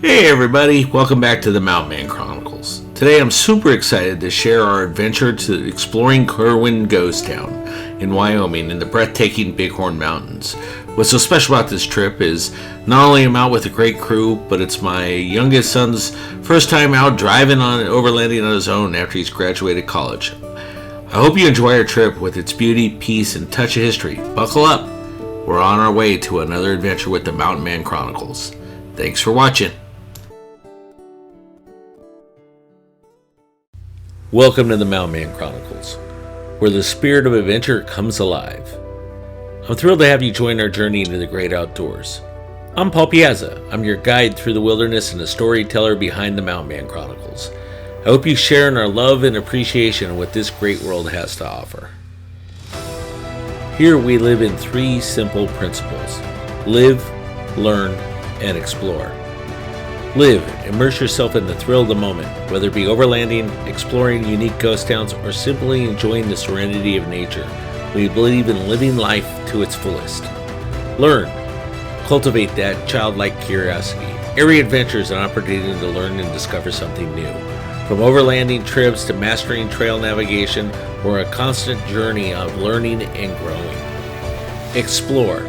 Hey everybody, welcome back to the Mountain Man Chronicles. Today I'm super excited to share our adventure to exploring Kirwin Ghost Town in Wyoming in the breathtaking Bighorn Mountains. What's so special about this trip is not only am I out with a great crew, but it's my youngest son's first time out driving on overlanding on his own after he's graduated college. I hope you enjoy our trip with its beauty, peace, and touch of history. Buckle up, we're on our way to another adventure with the Mountain Man Chronicles. Thanks for watching. Welcome to the Mountain Man Chronicles, where the spirit of adventure comes alive. I'm thrilled to have you join our journey into the great outdoors. I'm Paul Piazza. I'm your guide through the wilderness and the storyteller behind the Mountain Man Chronicles. I hope you share in our love and appreciation of what this great world has to offer. Here we live in three simple principles: live, learn, and explore. Live, immerse yourself in the thrill of the moment, whether it be overlanding, exploring unique ghost towns, or simply enjoying the serenity of nature. We believe in living life to its fullest. Learn, cultivate that childlike curiosity. Every adventure is an opportunity to learn and discover something new. From overlanding trips to mastering trail navigation, we're a constant journey of learning and growing. Explore.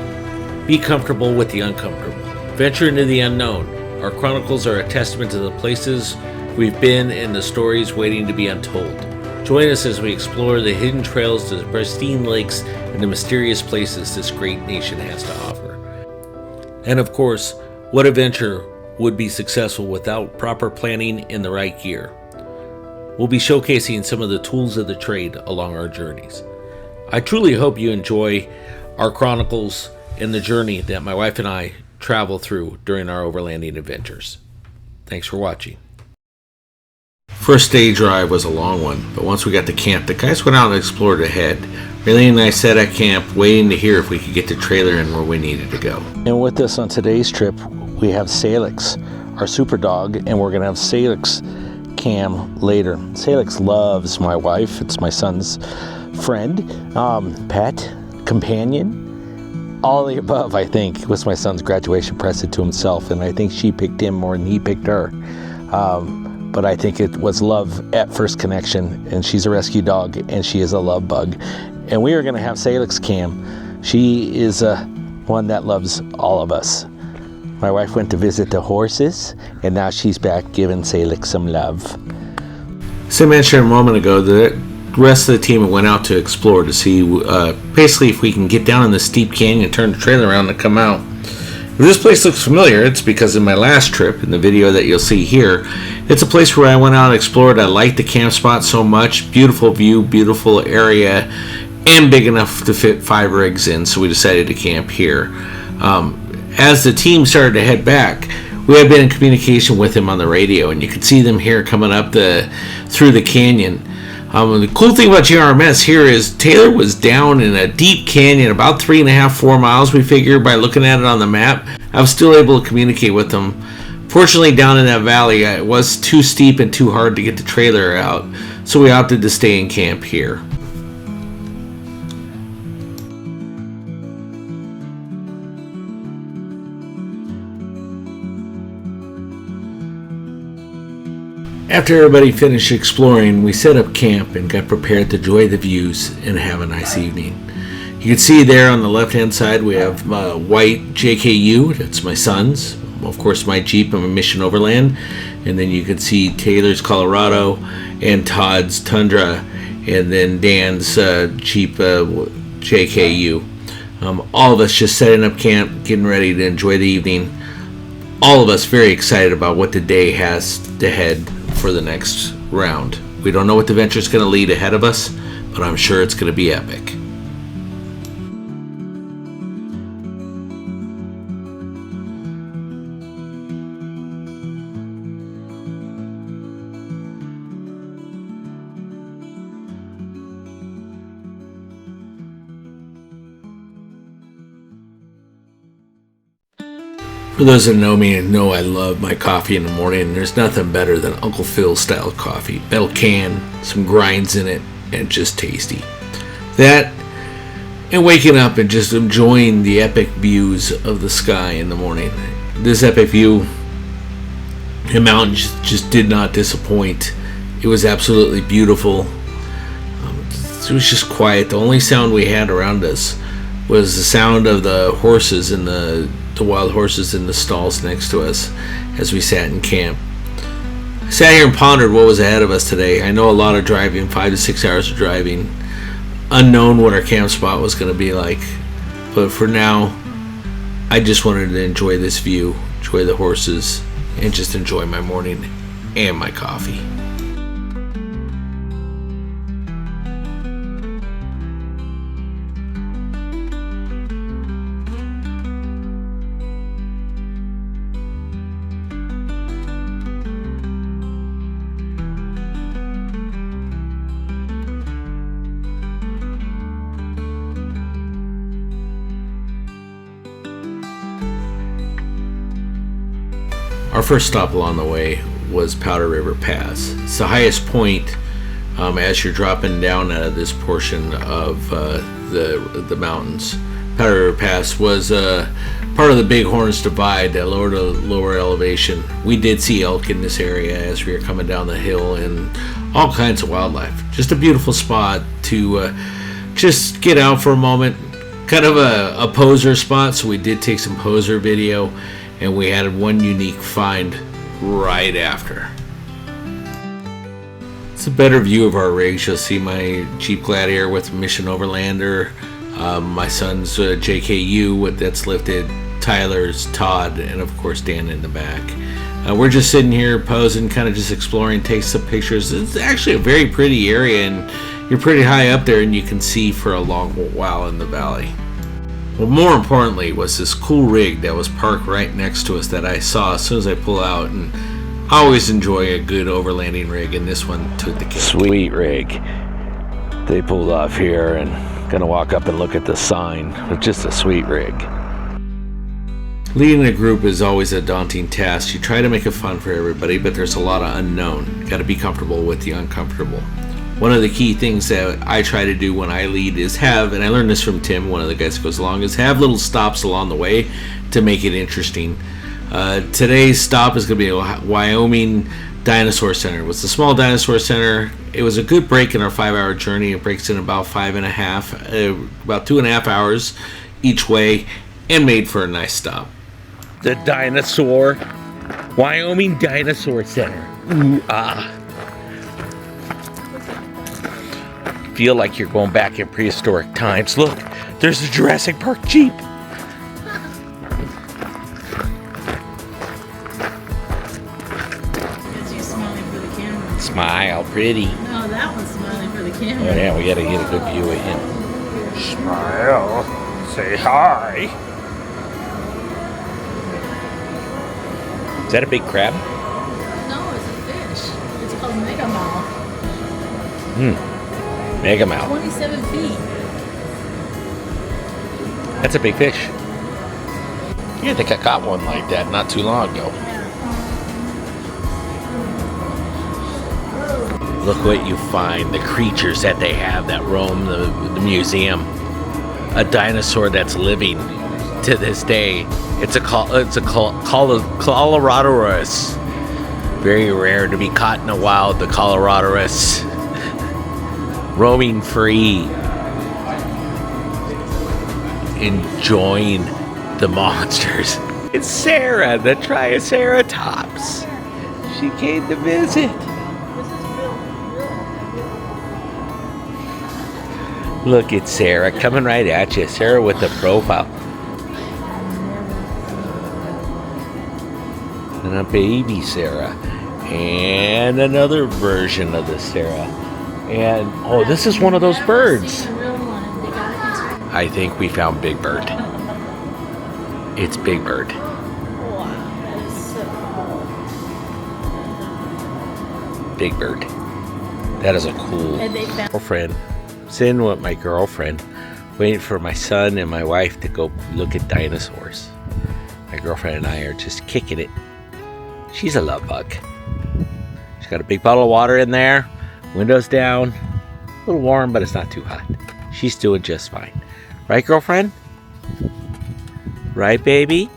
Be comfortable with the uncomfortable. Venture into the unknown. Our chronicles are a testament to the places we've been and the stories waiting to be untold. Join us as we explore the hidden trails, the pristine lakes, and the mysterious places this great nation has to offer. And of course, what adventure would be successful without proper planning and the right gear? We'll be showcasing some of the tools of the trade along our journeys. I truly hope you enjoy our chronicles and the journey that my wife and I travel through during our overlanding adventures. Thanks for watching. First day drive was a long one, but once we got to camp, the guys went out and explored ahead. Really and I sat at camp waiting to hear if we could get the trailer in where we needed to go. And with us on today's trip, we have Salix, our super dog, and we're gonna have Salix cam later. Salix loves my wife. It's my son's friend, pet, companion. All the above, I think, was my son's graduation present to himself, and I think she picked him more than he picked her. But I think it was love at first connection, and she's a rescue dog, and she is a love bug. And we are going to have Salix cam. She is one that loves all of us. My wife went to visit the horses, and now she's back giving Salix some love. As I mentioned a moment ago, the rest of the team went out to explore to see basically if we can get down in the steep canyon, turn the trailer around, and come out. If this place looks familiar, it's because in my last trip, in the video that you'll see here, it's a place where I went out and explored. I liked the camp spot so much. Beautiful view, beautiful area, and big enough to fit 5 rigs in, so we decided to camp here. As the team started to head back, we had been in communication with them on the radio, and you could see them here coming up through the canyon. The cool thing about GRMS here is Taylor was down in a deep canyon, about 3.5-4 miles, we figured, by looking at it on the map. I was still able to communicate with them. Fortunately, down in that valley, it was too steep and too hard to get the trailer out, so we opted to stay in camp here. After everybody finished exploring, we set up camp and got prepared to enjoy the views and have a nice evening. You can see there on the left-hand side we have white JKU, that's my son's, of course my Jeep and my Mission Overland, and then you can see Taylor's Colorado and Todd's Tundra, and then Dan's Jeep JKU. All of us just setting up camp, getting ready to enjoy the evening. All of us very excited about what the day has ahead for the next round. We don't know what the venture is going to lead ahead of us, but I'm sure it's going to be epic. For those that know me and know I love my coffee in the morning, and there's nothing better than Uncle Phil's style coffee. Metal can, some grinds in it, and just tasty. That and waking up and just enjoying the epic views of the sky in the morning. This epic view The mountain just did not disappoint. It was absolutely beautiful. It was just quiet. The only sound we had around us was the sound of the horses and the wild horses in the stalls next to us as we sat in camp. I sat here and pondered what was ahead of us today. I know a lot of driving, 5 to 6 hours of driving. Unknown what our camp spot was going to be like. But for now, I just wanted to enjoy this view, enjoy the horses, and just enjoy my morning and my coffee. Our first stop along the way was Powder River Pass. It's the highest point as you're dropping down out of this portion of the mountains. Powder River Pass was part of the Bighorns Divide, that lower elevation. We did see elk in this area as we were coming down the hill, and all kinds of wildlife. Just a beautiful spot to just get out for a moment. Kind of a poser spot, so we did take some poser video. And we had one unique find right after. It's a better view of our rigs. You'll see my Jeep Gladiator with Mission Overlander, my son's JKU that's lifted, Tyler's Todd, and of course Dan in the back. We're just sitting here posing, kind of just exploring, take some pictures. It's actually a very pretty area, and you're pretty high up there, and you can see for a long while in the valley. Well, more importantly was this cool rig that was parked right next to us that I saw as soon as I pull out, and I always enjoy a good overlanding rig, and this one took the cake. Sweet rig. They pulled off here, and gonna walk up and look at the sign. It's just a sweet rig. Leading a group is always a daunting task. You try to make it fun for everybody, but there's a lot of unknown. Got to be comfortable with the uncomfortable. One of the key things that I try to do when I lead is have, and I learned this from Tim, one of the guys that goes along, is have little stops along the way to make it interesting. Today's stop is going to be a Wyoming Dinosaur Center. It was a small dinosaur center. It was a good break in our 5-hour journey. It breaks in about 2.5 hours each way, and made for a nice stop. The Wyoming Dinosaur Center. Ooh, ah. Feel like you're going back in prehistoric times. Look, there's a Jurassic Park Jeep. It's you smiling for the camera. Smile, pretty. No, that one's smiling for the camera. Oh yeah, we gotta get a good view of him. Smile. Say hi. Is that a big crab? No, it's a fish. It's called megamouth. Megamouth. 27 feet. That's a big fish. Yeah, I think I caught one like that not too long ago. Look what you find, the creatures that they have that roam the museum. A dinosaur that's living to this day. It's a Coloradosaurus. Very rare to be caught in the wild, the Coloradosaurus. Roaming free, enjoying the monsters. It's Sarah, the Triceratops. She came to visit. Look at Sarah coming right at you. Sarah with the profile. And a baby Sarah. And another version of the Sarah. And, oh, this is one of those birds. I think we found Big Bird. It's Big Bird. Wow, that is so cool. Big Bird. That is a cool girlfriend. Sitting with my girlfriend, waiting for my son and my wife to go look at dinosaurs. My girlfriend and I are just kicking it. She's a love bug. She's got a big bottle of water in there. Windows down, a little warm, but it's not too hot. She's doing just fine. Right, girlfriend? Right, baby?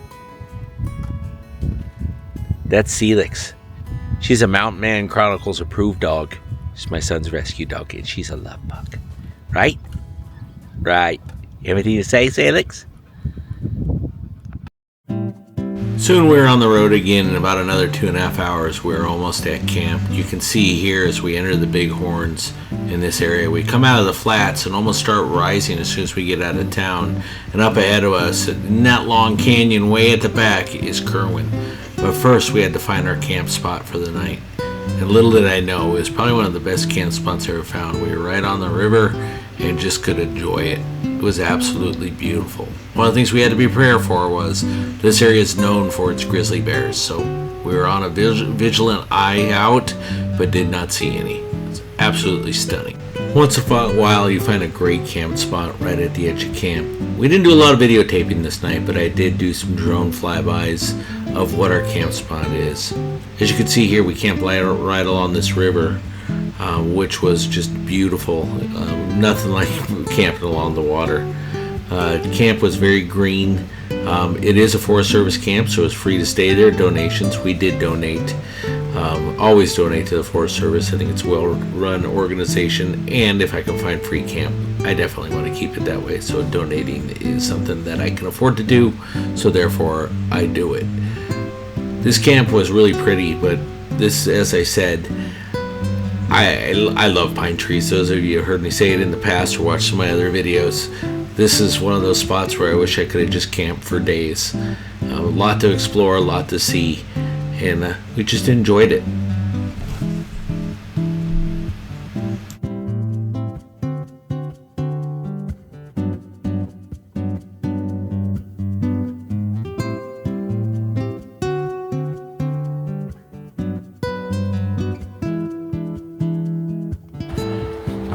That's Celix. She's a Mountain Man Chronicles approved dog. She's my son's rescue dog, and she's a love bug. Right? Right. Anything to say, Salix? Soon we're on the road again. In about another 2.5 hours, we're almost at camp. You can see here as we enter the bighorns in this area, we come out of the flats and almost start rising as soon as we get out of town. And up ahead of us, in that long canyon way at the back, is Kirwin. But first, we had to find our camp spot for the night. And little did I know, it was probably one of the best camp spots I ever found. We were right on the river and just could enjoy it. It was absolutely beautiful. One of the things we had to be prepared for was this area is known for its grizzly bears, so we were on a vigilant eye out, but did not see any. It's absolutely stunning. Once in a while, you find a great camp spot right at the edge of camp. We didn't do a lot of videotaping this night, but I did do some drone flybys of what our camp spot is. As you can see here, we camped right along this river, which was just beautiful. Nothing like camping along the water. Camp was very green. It is a Forest Service camp, so it's free to stay there. Donations, we did donate. Always donate to the Forest Service. I think it's a well-run organization, and if I can find free camp, I definitely want to keep it that way. So donating is something that I can afford to do, so therefore I do it. This camp was really pretty, but this, as I said, I love pine trees. Those of you who heard me say it in the past or watched some of my other videos, this is one of those spots where I wish I could have just camped for days. A lot to explore, a lot to see, and we just enjoyed it.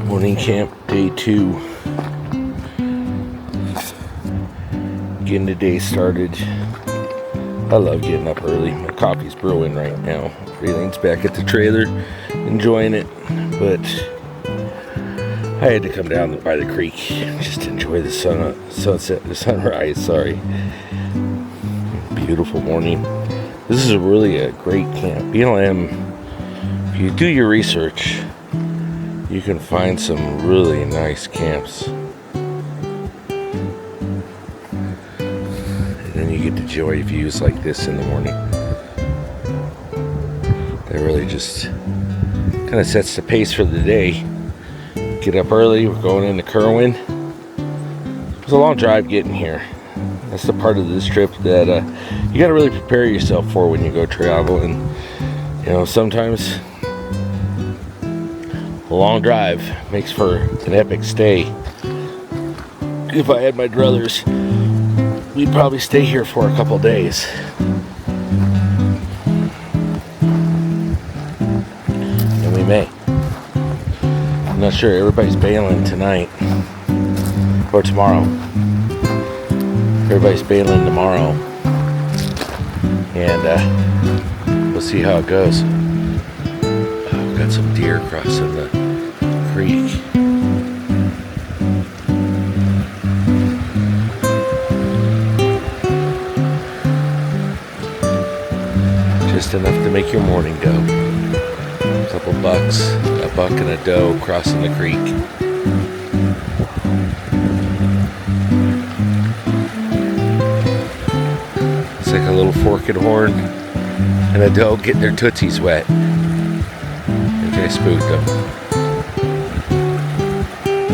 Morning camp, day 2. Getting the day started. I love getting up early. My coffee's brewing right now. Everything's back at the trailer, enjoying it. But I had to come down by the creek just to enjoy the sunrise. Sorry. Beautiful morning. This is really a great camp. BLM, if you do your research, you can find some really nice camps. And then you get to enjoy views like this in the morning. That really just kind of sets the pace for the day. Get up early, we're going into Kirwin. It was a long drive getting here. That's the part of this trip that you gotta really prepare yourself for when you go traveling. You know, sometimes a long drive makes for an epic stay. If I had my druthers, we'd probably stay here for a couple days. And we may. I'm not sure, everybody's bailing tonight or tomorrow. Everybody's bailing tomorrow. And we'll see how it goes. Got some deer crossing the creek. Just enough to make your morning go. A couple bucks, a buck and a doe crossing the creek. It's like a little forked horn and a doe getting their tootsies wet. I spooked them.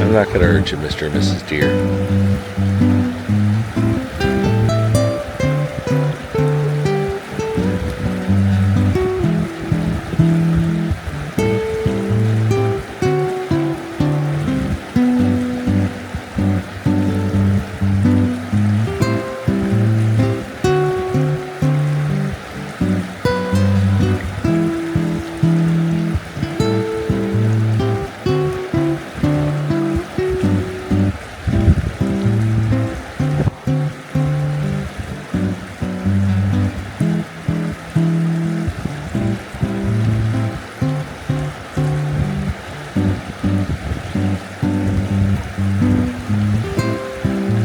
I'm not going to hurt you, Mr. and Mrs. Deer.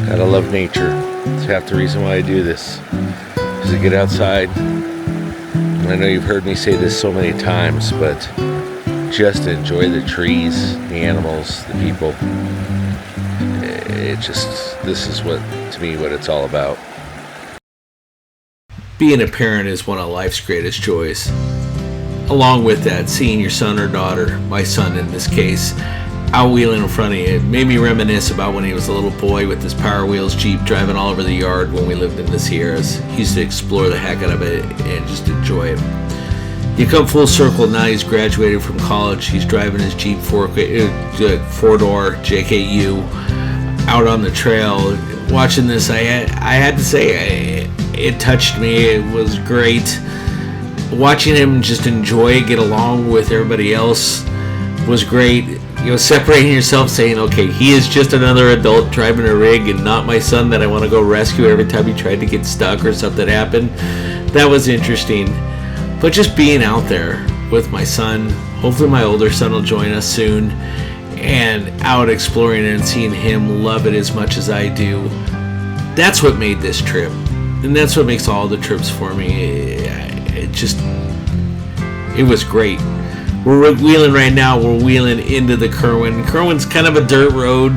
Gotta love nature. It's half the reason why I do this. Is to get outside, I know you've heard me say this so many times, but just enjoy the trees, the animals, the people. This is what, to me, what it's all about. Being a parent is one of life's greatest joys. Along with that, seeing your son or daughter, my son in this case, out wheeling in front of you, it made me reminisce about when he was a little boy with his Power Wheels Jeep driving all over the yard when we lived in the Sierras. He used to explore the heck out of it and just enjoy it. You come full circle, now he's graduated from college. He's driving his Jeep four-door JKU out on the trail. Watching this, I had to say, it touched me. It was great. Watching him just enjoy it, get along with everybody else was great. Separating yourself, saying, okay, he is just another adult driving a rig and not my son that I want to go rescue every time he tried to get stuck or something happened. That was interesting. But just being out there with my son, hopefully my older son will join us soon, and out exploring it and seeing him love it as much as I do. That's what made this trip. And that's what makes all the trips for me. It was great. We're wheeling right now. We're wheeling into the Kirwin. Kirwin's kind of a dirt road.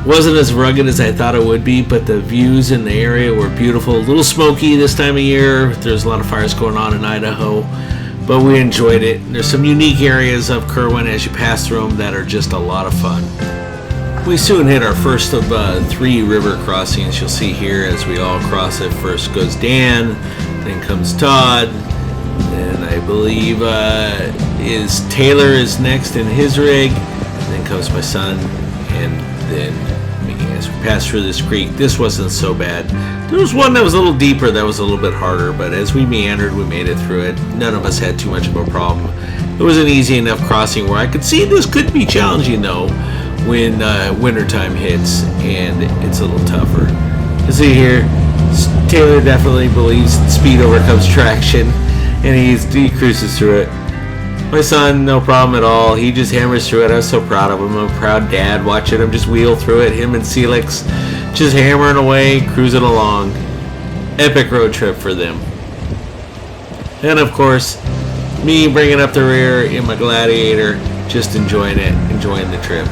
Wasn't as rugged as I thought it would be, but the views in the area were beautiful. A little smoky this time of year. There's a lot of fires going on in Idaho, but we enjoyed it. There's some unique areas of Kirwin as you pass through them that are just a lot of fun. We soon hit our first of 3 river crossings you'll see here as we all cross it. First goes Dan, then comes Todd, and I believe Taylor is next in his rig, then comes my son, and then me. As we pass through this creek, this wasn't so bad. There was one that was a little deeper that was a little bit harder, but as we meandered, we made it through it. None of us had too much of a problem. It was an easy enough crossing where I could see this could be challenging though when wintertime hits and it's a little tougher. You see here, Taylor definitely believes speed overcomes traction, and he cruises through it. My son, no problem at all. He just hammers through it. I was so proud of him. I'm a proud dad watching him just wheel through it. Him and Celix just hammering away, cruising along. Epic road trip for them. And of course, me bringing up the rear in my Gladiator, just enjoying it, enjoying the trip.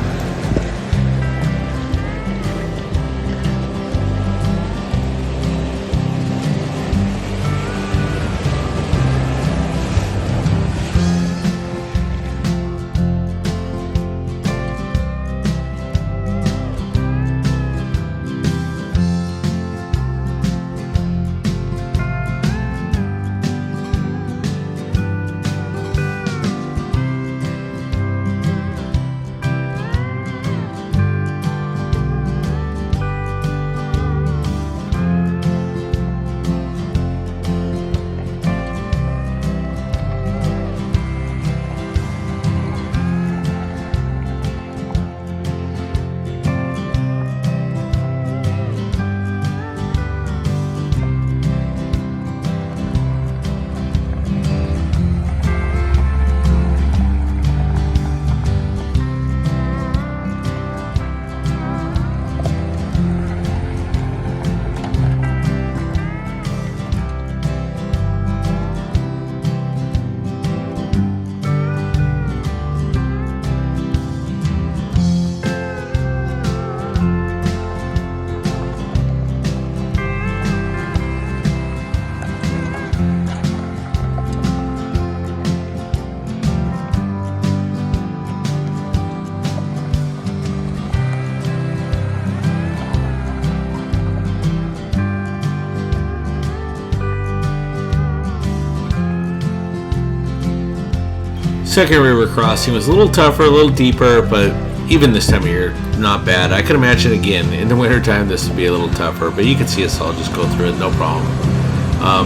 Second river crossing was a little tougher, a little deeper, but even this time of year, not bad. I can imagine again, in the wintertime this would be a little tougher, but you can see us all just go through it, no problem.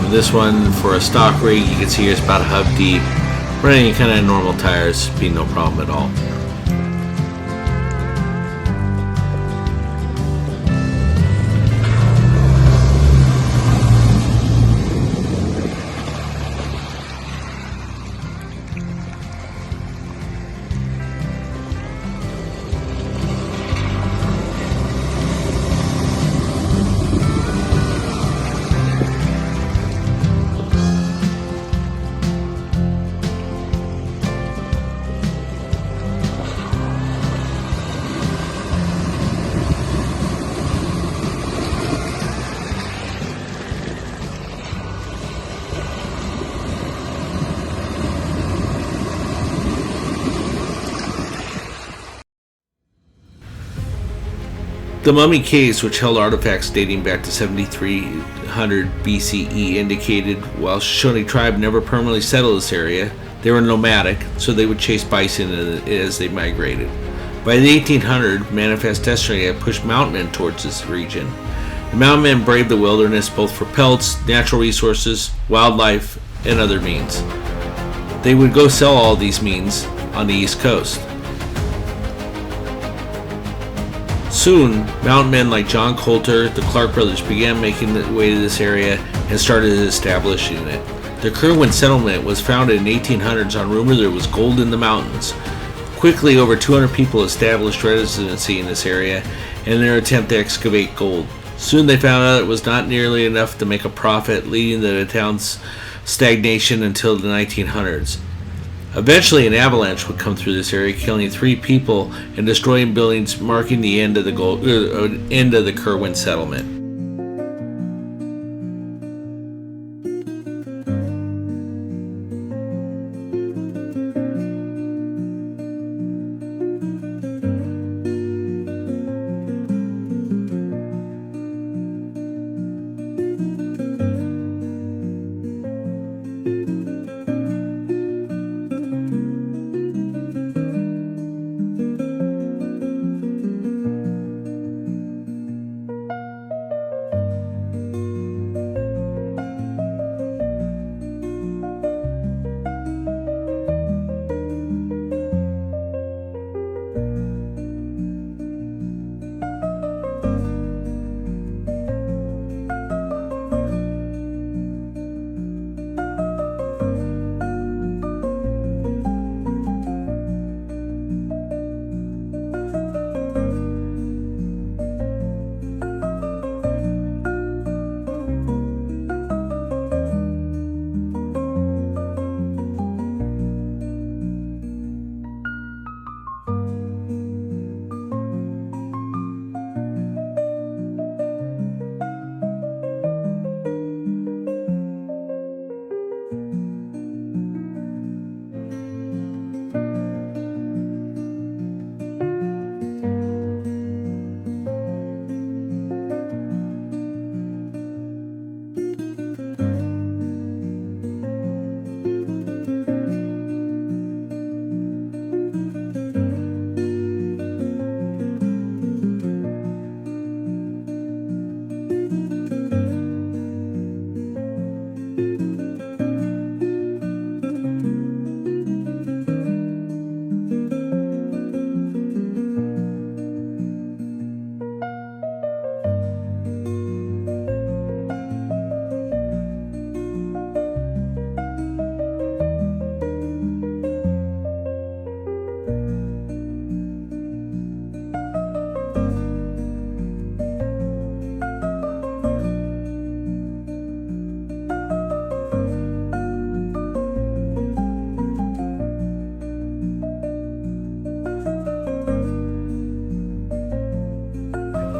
This one, for a stock rig, you can see here it's about a hub deep. Running kind of normal tires, be no problem at all. The mummy caves, which held artifacts dating back to 7300 BCE, indicated while Shoshone tribe never permanently settled this area, they were nomadic, so they would chase bison as they migrated. By the 1800s, Manifest Destiny had pushed mountain men towards this region. The mountain men braved the wilderness both for pelts, natural resources, wildlife, and other means. They would go sell all these means on the East Coast. Soon, mountain men like John Coulter, the Clark brothers began making their way to this area and started establishing it. The Kirwin settlement was founded in the 1800s on rumor there was gold in the mountains. Quickly, over 200 people established residency in this area in their attempt to excavate gold. Soon they found out it was not nearly enough to make a profit, leading to the town's stagnation until the 1900s. Eventually, an avalanche would come through this area, killing 3 people and destroying buildings, marking the end of the Kirwin settlement.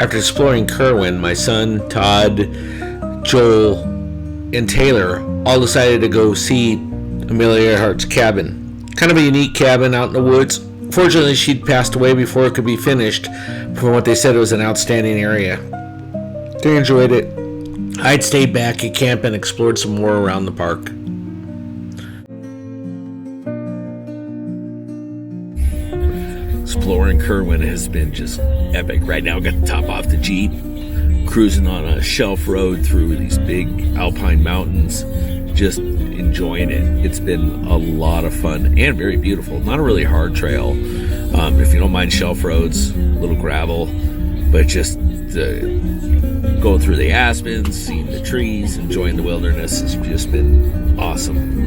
After exploring Kirwin, my son, Todd, Joel, and Taylor all decided to go see Amelia Earhart's cabin. Kind of a unique cabin out in the woods. Fortunately, she'd passed away before it could be finished. From what they said, it was an outstanding area. They enjoyed it. I'd stayed back at camp and explored some more around the park. Exploring Kirwin has been just epic. Right now, I got the top off the Jeep, cruising on a shelf road through these big alpine mountains, just enjoying it. It's been a lot of fun and very beautiful. Not a really hard trail. If you don't mind shelf roads, a little gravel, but just going through the aspens, seeing the trees, enjoying the wilderness has just been awesome.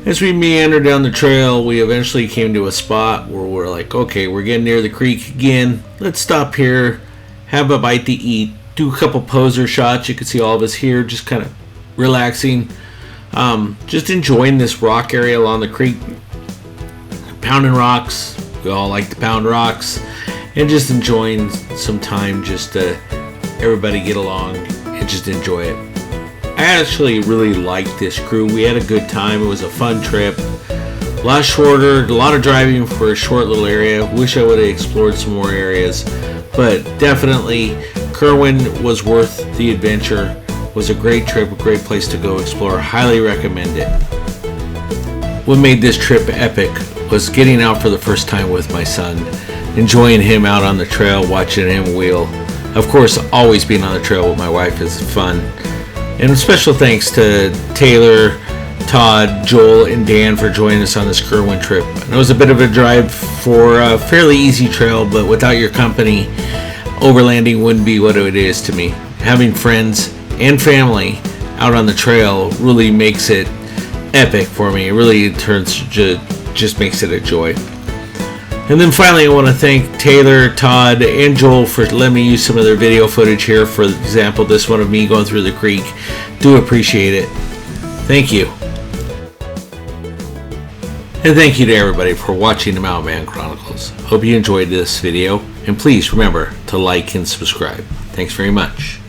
As we meandered down the trail, we eventually came to a spot where we're like, okay, we're getting near the creek again. Let's stop here, have a bite to eat, do a couple poser shots. You can see all of us here just kind of relaxing, just enjoying this rock area along the creek, pounding rocks. We all like to pound rocks, and just enjoying some time just to everybody get along and just enjoy it. I actually really liked this crew. We had a good time. It was a fun trip. A lot shorter, a lot of driving for a short little area. Wish I would have explored some more areas, but definitely Kirwin was worth the adventure. Was a great trip, a great place to go explore. Highly recommend it. What made this trip epic was getting out for the first time with my son, enjoying him out on the trail, watching him wheel. Of course, always being on the trail with my wife is fun. And special thanks to Taylor, Todd, Joel, and Dan for joining us on this Kirwin trip. It was a bit of a drive for a fairly easy trail, but without your company, overlanding wouldn't be what it is to me. Having friends and family out on the trail really makes it epic for me. It really just makes it a joy. And then finally, I want to thank Taylor, Todd, and Joel for letting me use some of their video footage here. For example, this one of me going through the creek. Do appreciate it. Thank you. And thank you to everybody for watching the Mountain Man Chronicles. Hope you enjoyed this video. And please remember to like and subscribe. Thanks very much.